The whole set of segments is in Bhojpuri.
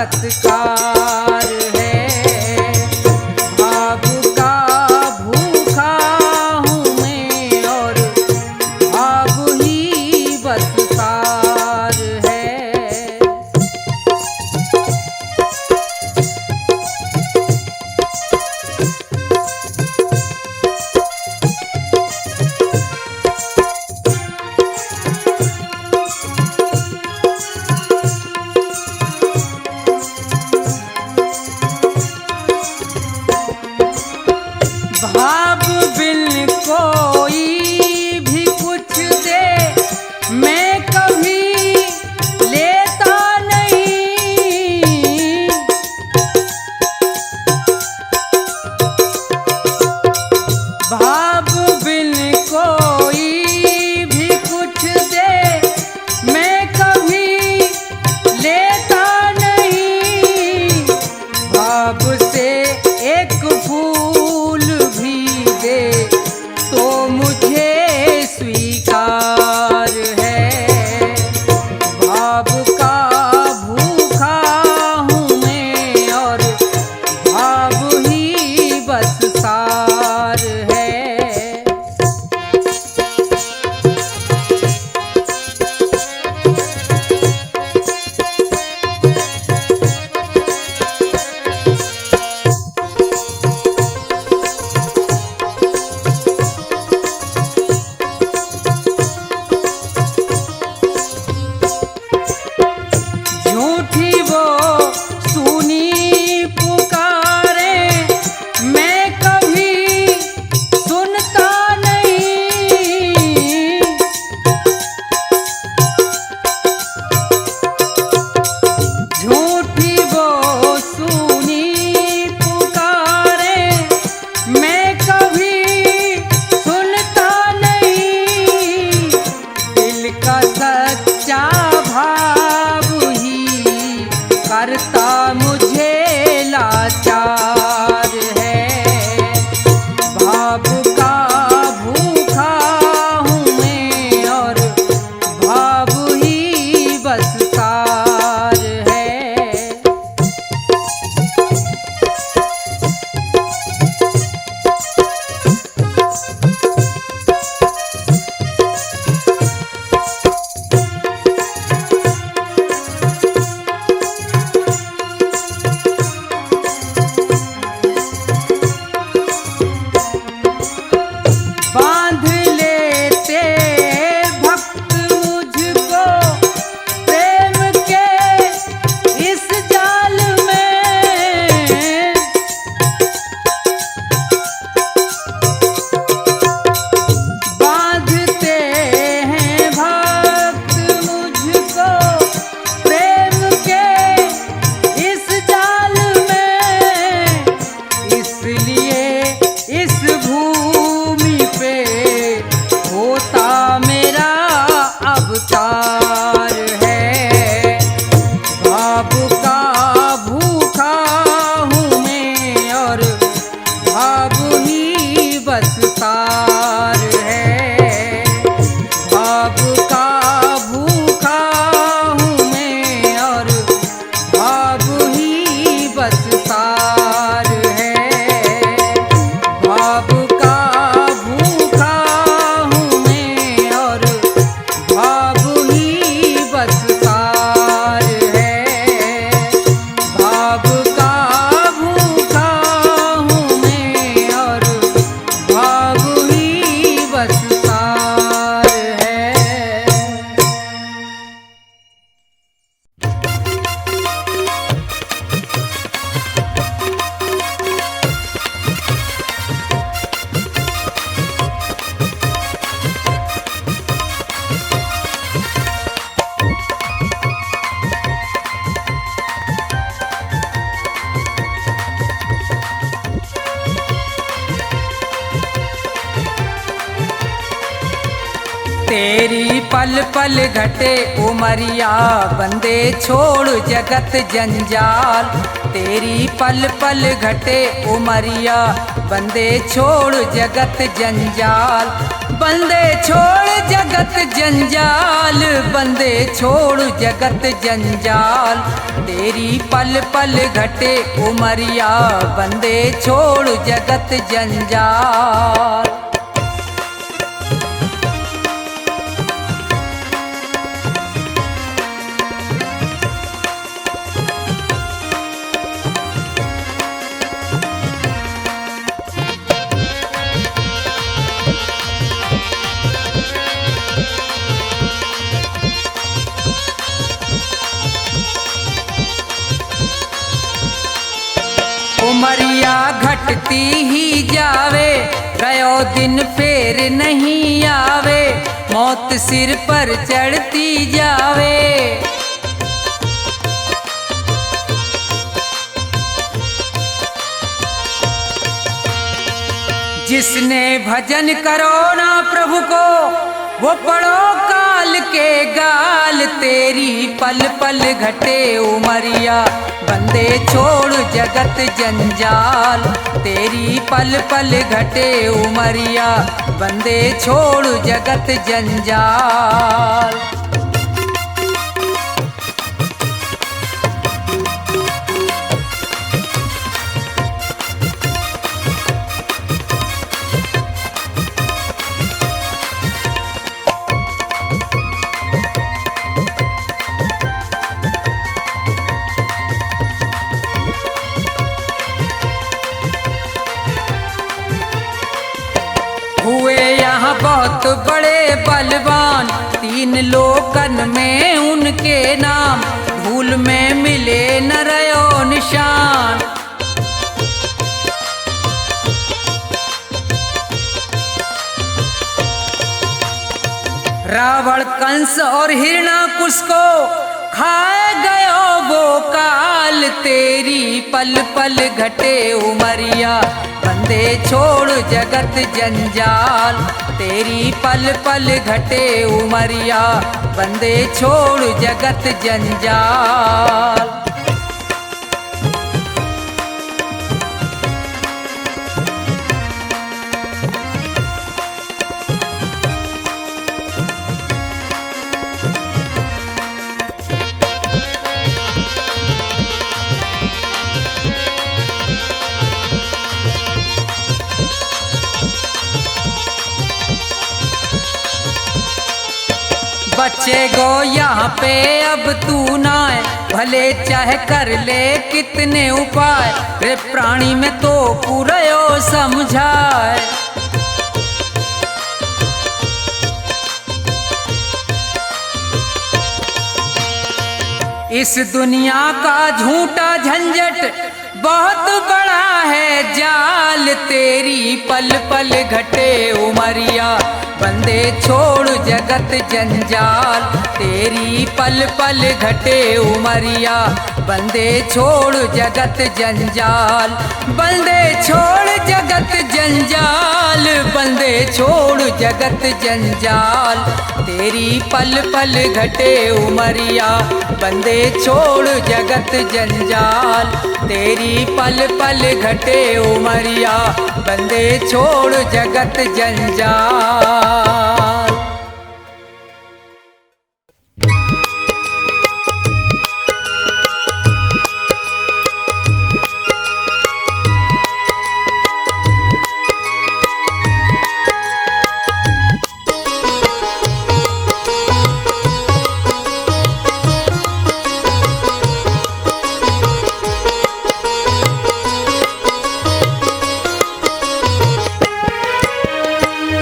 चमत्कार है। भाव का भूखा हूँ मैं और भाव ही बस सार है। भाव बिन कोई भी कुछ दे मैं कभी लेता नहीं। भाव बिन कोई भी कुछ दे मैं कभी लेता नहीं। भाव से एक फूल भी दे तो मुझे स्वीकार है। भाव का भूखा हूँ मैं और भाव ही बस सार है। झूठी वो सुनी पुकारे मैं कभी सुनता नहीं। झूठी वो सुनी पुकारे मैं कभी सुनता नहीं। दिल का सच्चा भाव ही करता मुझे लाचार है। भाव का भूखा हूँ मैं और भाव ही बस सार है। बांध लेते भक्त मुझको प्रेम के इस जाल में। बांधते हैं भक्त मुझको प्रेम के इस जाल में। इसलिए इस भूमि पे होता मेरा अवतार है। भाव का भूखा हूँ मैं और भाव ही बस सार है। भाव का भूखा हूँ मैं और भाव ही बस सार है। भाव का भूखा हूँ मैं और भाव ही बस सार है। भाव का भूखा हूँ मैं और भाव ही बस सार है। तेरी पल पल घटे उमरिया बंदे छोड़ जगत जंजाल। तेरी पल पल घटे उमरिया बंदे छोड़ जगत जंजाल। बंदे छोड़ जगत जंजाल, बंदे छोड़ जगत जंजाल। तेरी पल पल घटे उमरिया बंदे छोड़ जगत जंजाल। उमरिया घटती ही जावे, गयो दिन फेर नहीं आवे, मौत सिर पर चढ़ती जावे। जिसने भजन करो ना प्रभु को, वो पढ़ो काल के गाल। तेरी पल पल घटे उमरिया बंदे छोड़ जगत जंजाल। तेरी पल पल घटे उमरिया बंदे छोड़ जगत जंजाल। हुए यहाँ बहुत बड़े बलवान, तीन लोकन में उनके नाम, धूल में मिले न रयो निशान। रावण कंस और हिरणाकुश को खाए गयो वो काल। तेरी पल पल घटे उमरिया बंदे छोड़ जगत जंजाल। तेरी पल पल घटे उमरिया बंदे छोड़ जगत जंजाल। बच्चे गो यहाँ पे अब तू ना है, भले चाहे कर ले कितने उपाय, रे प्राणी में तो पूरयो समझाए। इस दुनिया का झूठा झंझट बहुत बड़ा है जाल। तेरी पल पल घटे उमरिया बंदे छोड़ जगत जंजाल। तेरी पल पल घटे उमरिया बंदे छोड़ जगत जंजाल। बंदे छोड़ जगत जंजाल, बंदे छोड़ जगत जंजाल। तेरी पल पल घटे उमरिया बंदे छोड़ जगत जंजाल। तेरी पल पल घटे उमरिया बंदे छोड़ जगत जंजाल।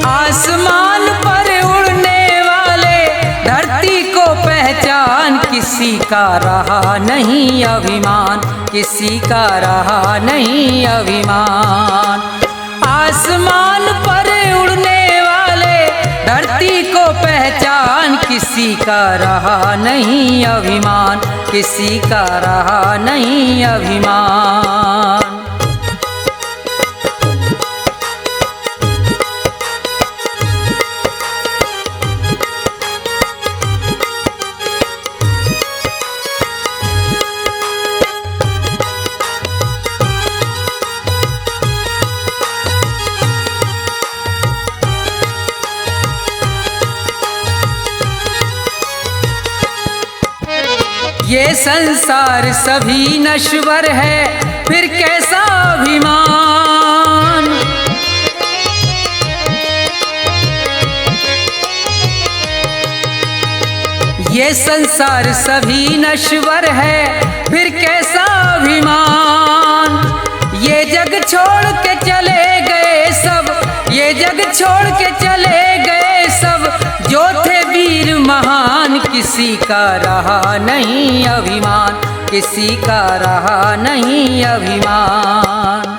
आसमान पर उड़ने वाले धरती को पहचान, किसी का रहा नहीं अभिमान, किसी का रहा नहीं अभिमान। आसमान पर उड़ने वाले धरती को पहचान, किसी का रहा नहीं अभिमान, किसी का रहा नहीं अभिमान। ये ये संसार सभी नश्वर है, फिर कैसा अभिमान। ये संसार सभी नश्वर है, फिर कैसा अभिमान। ये जग छोड़ के चले गए सब, ये जग छोड़ के चले गए सब, जो थे वीर महान। किसी का रहा नहीं अभिमान, किसी का रहा नहीं अभिमान।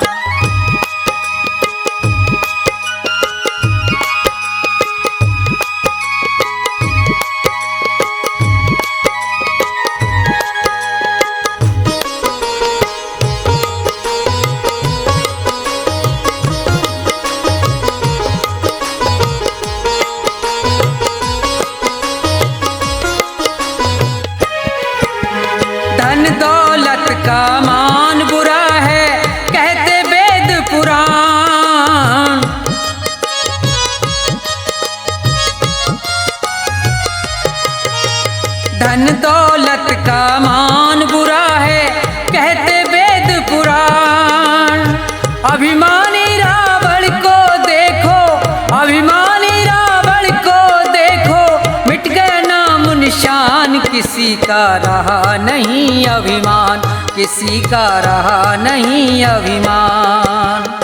धन दौलत का मान बुरा है, कहते वेद पुराण। धन दौलत का मान बुरा है, कहते वेद पुराण। अभिमानी रावण को देखो, अभिमानी रावण को देखो, मिट गया नाम निशान। किसी का रहा नहीं अभिमान, किसी का रहा नहीं अभिमान।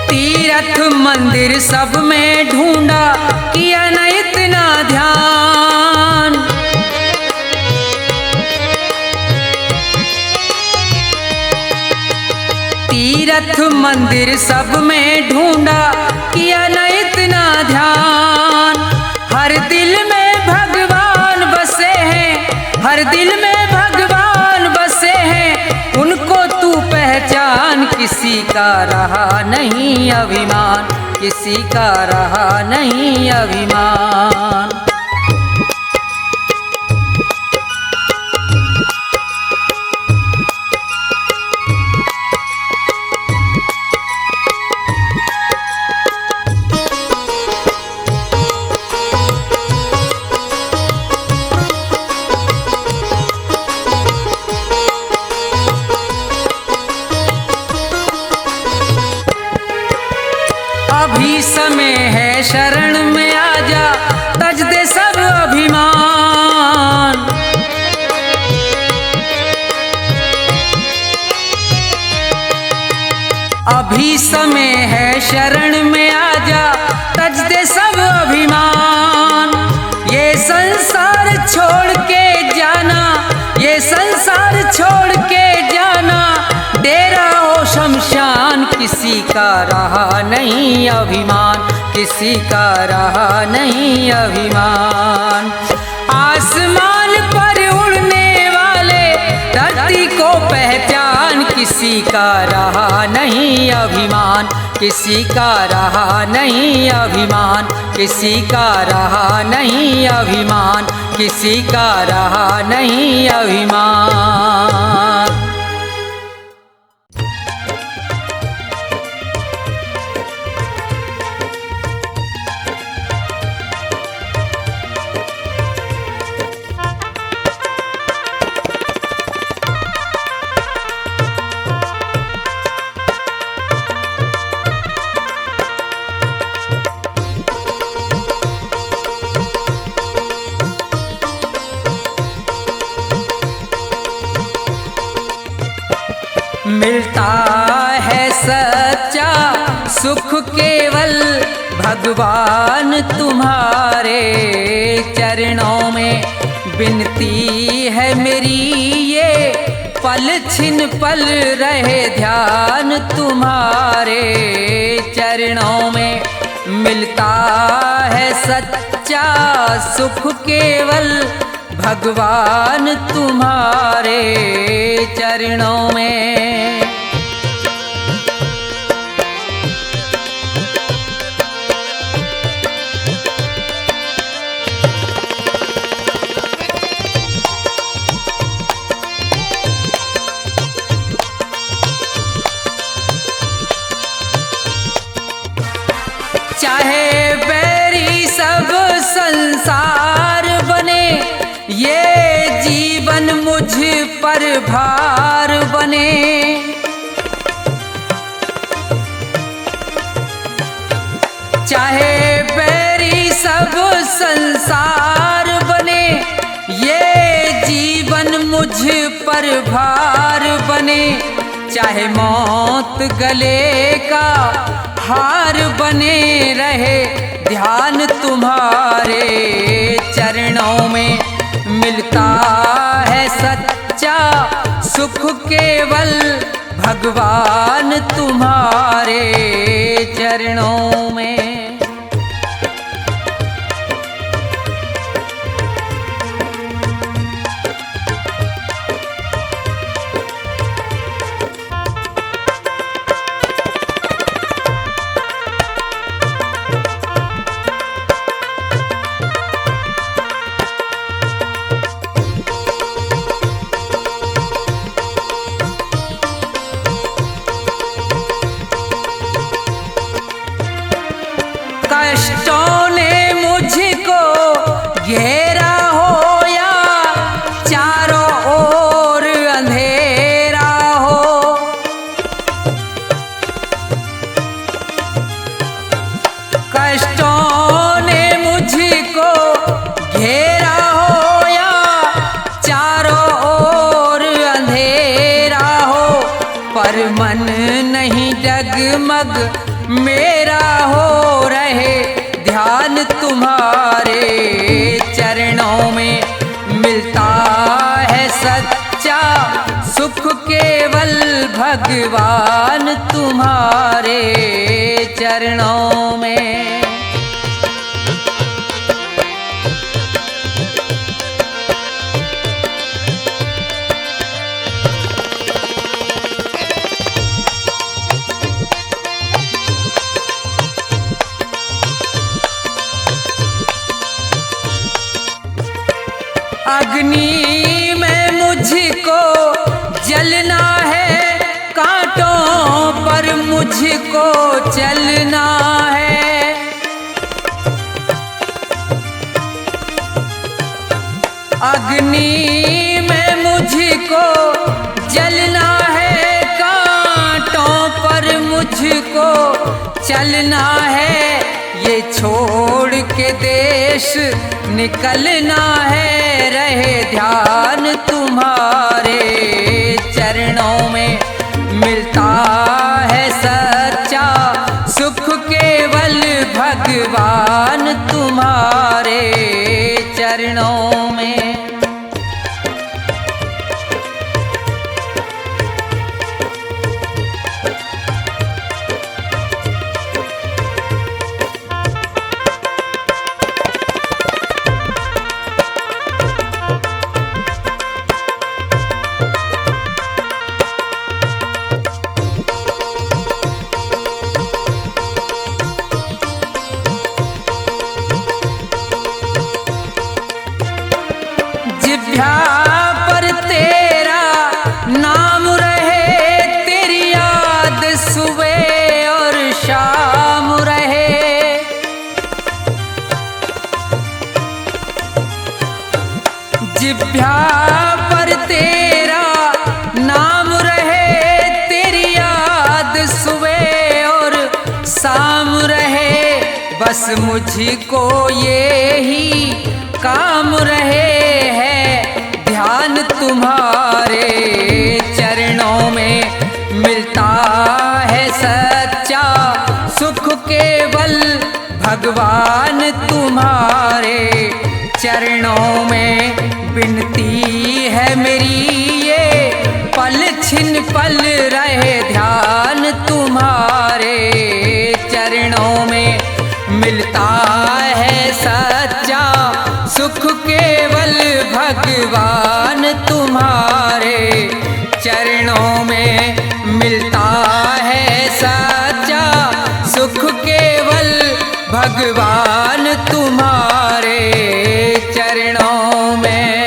तीर्थ मंदिर सब में ढूंढा, किया न इतना ध्यान। तीर्थ मंदिर सब में ढूंढा, किया न इतना ध्यान। हर दिल में भगवान बसे हैं, हर दिल में भगवान बसे हैं, उनको तू पहचान। किसी का रहा नहीं अभिमान, किसी का रहा नहीं अभिमान। अभी समय है शरण में आजा, तज दे सब अभिमान। अभी समय है शरण में आजा, तज दे सब अभिमान। ये संसार छोड़ के जाना, ये संसार छोड़ के जाना, डेरा हो शमशान। किसी का रहा नहीं अभिमान, किसी का रहा नहीं अभिमान। आसमान पर उड़ने वाले धरती को पहचान। किसी का रहा नहीं अभिमान, किसी का रहा नहीं अभिमान, किसी का रहा नहीं अभिमान, किसी का रहा नहीं अभिमान। मिलता है सच्चा सुख केवल भगवान तुम्हारे चरणों में। विनती है मेरी ये पल छिन पल रहे ध्यान तुम्हारे चरणों में। मिलता है सच्चा सुख केवल भगवान तुम्हारे चरणों में। संसार बने, ये जीवन मुझ पर भार बने। चाहे बैरी सब संसार बने, ये जीवन मुझ पर भार बने। चाहे मौत गले का हार बने रहे, ध्यान तुम्हारे चरणों में मिलता है सच्चा सुख केवल भगवान तुम्हारे चरणों में। कष्टों ने मुझको घेरा हो या चारों ओर अंधेरा हो, कष्टों ने मुझको घेरा हो या चारों ओर अंधेरा हो, पर मन नहीं डगमग मेरा हो रहे, ध्यान तुम्हारे चरणों में मिलता है सच्चा सुख केवल भगवान तुम्हारे चरणों में। अग्नि में मुझको जलना है, कांटों पर मुझको चलना है। अग्नि में मुझको जलना है, कांटों पर मुझको चलना है। ये छोड़ के देश निकलना है, रहे ध्यान तुम्हारे चरणों में मिलता है सच्चा सुख केवल भगवान तुम्हारे चरणों में। जिभ्या पर तेरा नाम रहे, तेरी याद सुबह और शाम रहे। जिभ्या पर तेरा नाम रहे, तेरी याद सुबह और शाम रहे। बस मुझको ये ही काम रहे है, ध्यान तुम्हारे चरणों में मिलता है सच्चा सुख केवल भगवान तुम्हारे चरणों में। विनती है मेरी ये पल छिन पल रहे, ध्यान तुम्हारे चरणों में मिलता है सच्चा सुख केवल भगवान तुम्हारे चरणों में मिलता है सच्चा सुख केवल भगवान तुम्हारे चरणों में।